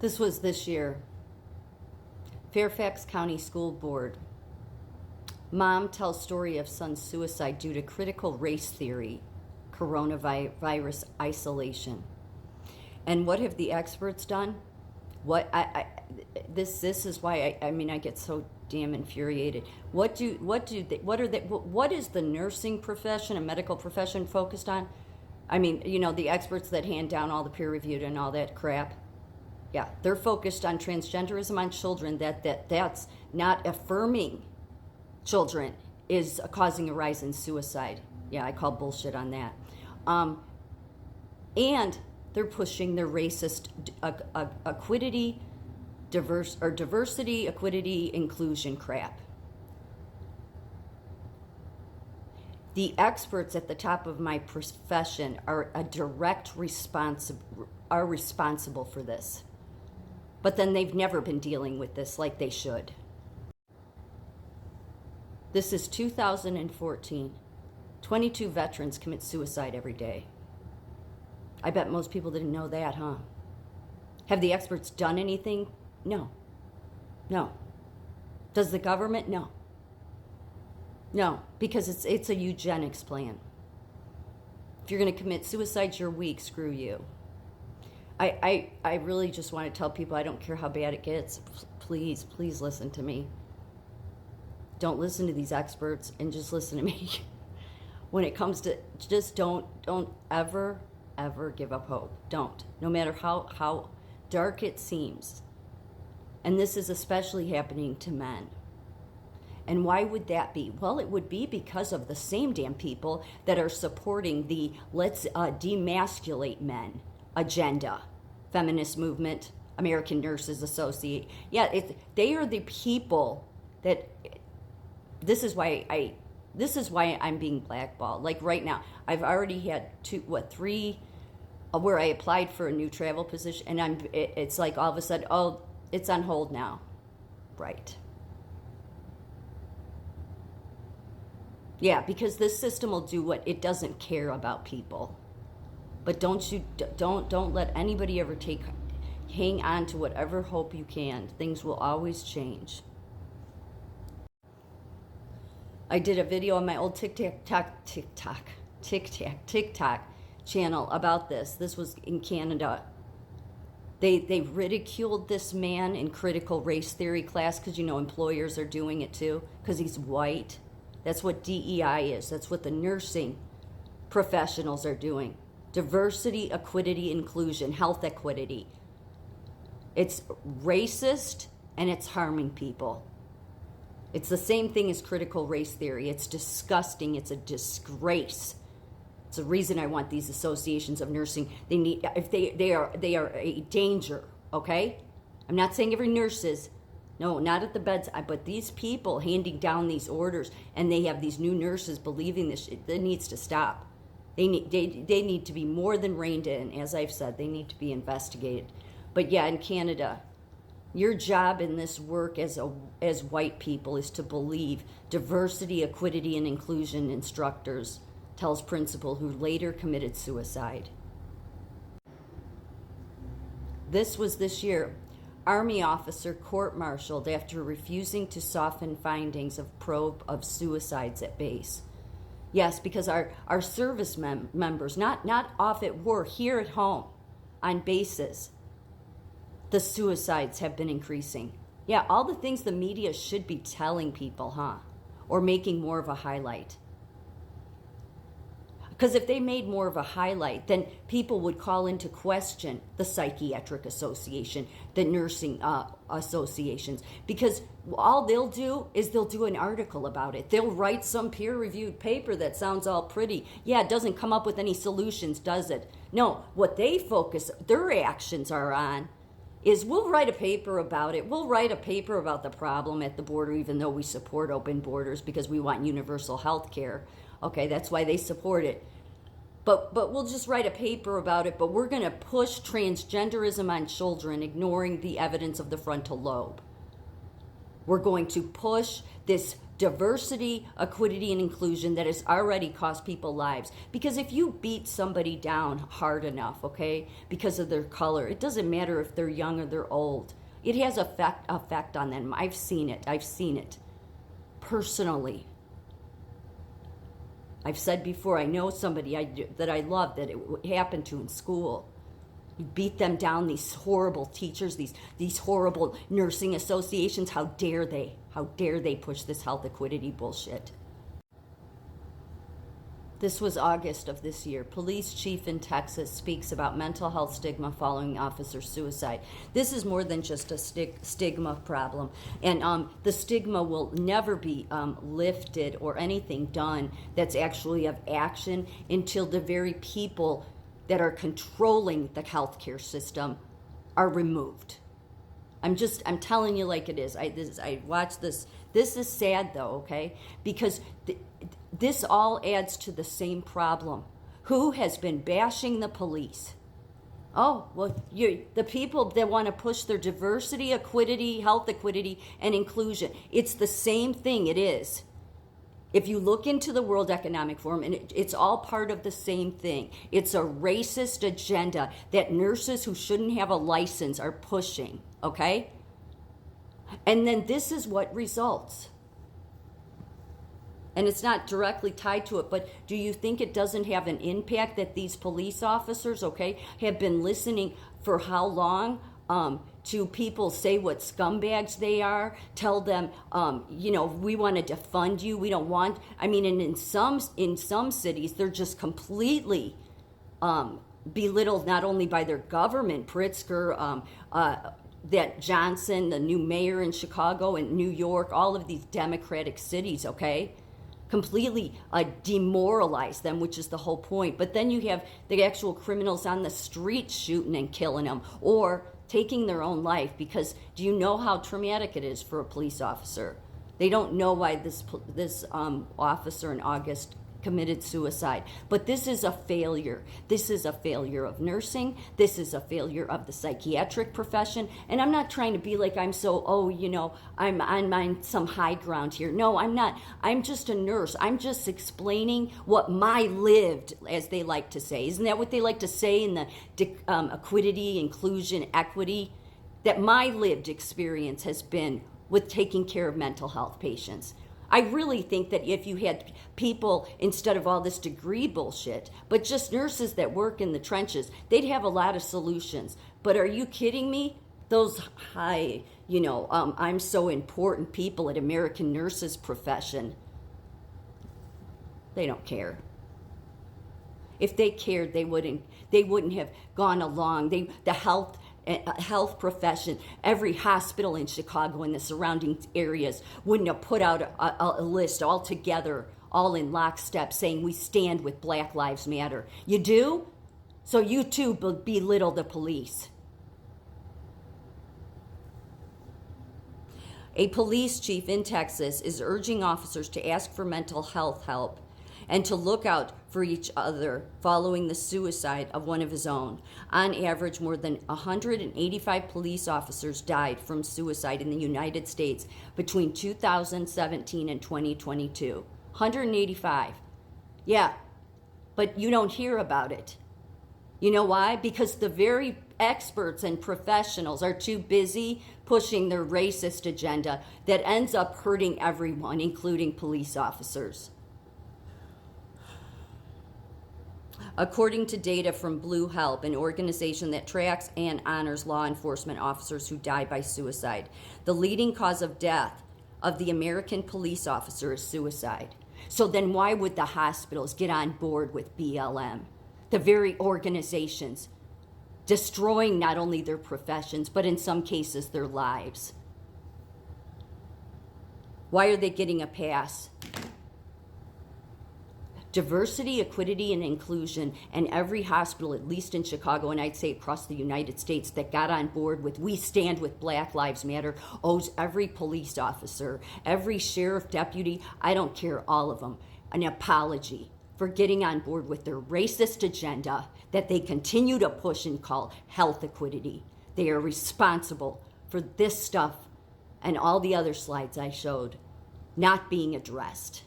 This was this year. Fairfax County School Board. Mom tells story of son's suicide due to critical race theory, coronavirus isolation. And what have the experts done? This is why I get so damn infuriated. What is the nursing profession and medical profession focused on? The experts that hand down all the peer reviewed and all that crap. Yeah, they're focused on transgenderism on children. That's not affirming children is causing a rise in suicide. Yeah, I call bullshit on that. And they're pushing their racist diversity, equity, inclusion crap. The experts at the top of my profession are responsible for this. But then they've never been dealing with this like they should. This is 2014. 22 veterans commit suicide every day. I bet most people didn't know that, huh? Have the experts done anything? No. Does the government? No, because it's a eugenics plan. If you're going to commit suicide, you're weak. Screw you. I really just want to tell people I don't care how bad it gets. Please listen to me. Don't listen to these experts and just listen to me. When it comes to, just don't ever give up hope. Don't. No matter how dark it seems. And this is especially happening to men. And why would that be? Well, it would be because of the same damn people that are supporting the let's demasculate men agenda. Feminist movement, American Nurses Association. Yeah, they are the people that, this is why I'm being blackballed. Like right now, I've already had three, where I applied for a new travel position, and it's like all of a sudden, oh, it's on hold now. Right. Yeah, because this system will do what it doesn't care about people. But don't let anybody ever hang on to whatever hope you can. Things will always change. I did a video on my old TikTok channel about this. This was in Canada. They ridiculed this man in critical race theory class because employers are doing it too because he's white. That's what DEI is. That's what the nursing professionals are doing. Diversity, equity, inclusion, health equity. It's racist and it's harming people. It's the same thing as critical race theory. It's disgusting. It's a disgrace. It's the reason I want these associations of nursing. They are a danger. Okay, I'm not saying every nurse is. No, not at the beds. But these people handing down these orders, and they have these new nurses believing this shit. That needs to stop. They need to be more than reined in. As I've said, they need to be investigated. But yeah, in Canada, your job in this work as white people is to believe diversity, equity, and inclusion instructors, tells principal who later committed suicide. This was this year. Army officer court-martialed after refusing to soften findings of probe of suicides at base. Yes, because our service members, not off at war, here at home, on bases, the suicides have been increasing. Yeah, all the things the media should be telling people, huh? Or making more of a highlight. Because if they made more of a highlight, then people would call into question the psychiatric association, the nursing associations, because all they'll do is they'll do an article about it. They'll write some peer-reviewed paper that sounds all pretty. Yeah, it doesn't come up with any solutions, does it? No, what they focus their actions are on is we'll write a paper about it. We'll write a paper about the problem at the border, even though we support open borders because we want universal health care. Okay, that's why they support it. But we'll just write a paper about it, but we're going to push transgenderism on children, ignoring the evidence of the frontal lobe. We're going to push this Diversity, equity, and inclusion that has already cost people lives. Because if you beat somebody down hard enough, okay, because of their color, it doesn't matter if they're young or they're old. It has effect on them. I've seen it personally. I've said before, I know somebody that I love that it happened to in school. You beat them down, these horrible teachers, these horrible nursing associations. How dare they? How dare they push this health equity bullshit? This was August of this year. Police chief in Texas speaks about mental health stigma following officer suicide. This is more than just a stigma problem. And the stigma will never be lifted or anything done that's actually of action until the very people that are controlling the healthcare system are removed. I'm telling you like it is. I watched this. This is sad though, okay? Because this all adds to the same problem. Who has been bashing the police? Oh, well, the people that want to push their diversity, equity, health equity, and inclusion. It's the same thing, it is. If you look into the World Economic Forum, and it's all part of the same thing. It's a racist agenda that nurses who shouldn't have a license are pushing, okay? And then this is what results. And it's not directly tied to it, but do you think it doesn't have an impact that these police officers, okay, have been listening for how long? To people say what scumbags they are, tell them, we want to defund you. We don't want. I mean, and in some cities, they're just completely belittled, not only by their government, Pritzker, that Johnson, the new mayor in Chicago and New York, all of these Democratic cities, okay, completely demoralize them, which is the whole point. But then you have the actual criminals on the street shooting and killing them, or taking their own life, because do you know how traumatic it is for a police officer? They don't know why this officer in August committed suicide. But this is a failure. This is a failure of nursing. This is a failure of the psychiatric profession. And I'm not trying to be like I'm on some high ground here. No, I'm not. I'm just a nurse. I'm just explaining what my lived, as they like to say. Isn't that what they like to say in the equity, inclusion, equity? That my lived experience has been with taking care of mental health patients. I really think that if you had people, instead of all this degree bullshit, but just nurses that work in the trenches, they'd have a lot of solutions. But are you kidding me? Those high, I'm so important people at American Nurses profession, they don't care. If they cared, they wouldn't have gone along. The health profession, every hospital in Chicago and the surrounding areas wouldn't have put out a list all together, all in lockstep, saying we stand with Black Lives Matter. You do? So you too belittle the police. A police chief in Texas is urging officers to ask for mental health help and to look out for each other following the suicide of one of his own. On average, more than 185 police officers died from suicide in the United States between 2017 and 2022. 185. Yeah, but you don't hear about it. You know why? Because the very experts and professionals are too busy pushing their racist agenda that ends up hurting everyone, including police officers. According to data from Blue Help, an organization that tracks and honors law enforcement officers who die by suicide, the leading cause of death of the American police officer is suicide. So then why would the hospitals get on board with BLM? The very organizations destroying not only their professions, but in some cases their lives. Why are they getting a pass? Diversity, equity, and inclusion, and every hospital, at least in Chicago, and I'd say across the United States, that got on board with We Stand with Black Lives Matter, owes every police officer, every sheriff, deputy, I don't care, all of them, an apology for getting on board with their racist agenda that they continue to push and call health equity. They are responsible for this stuff and all the other slides I showed. not being addressed.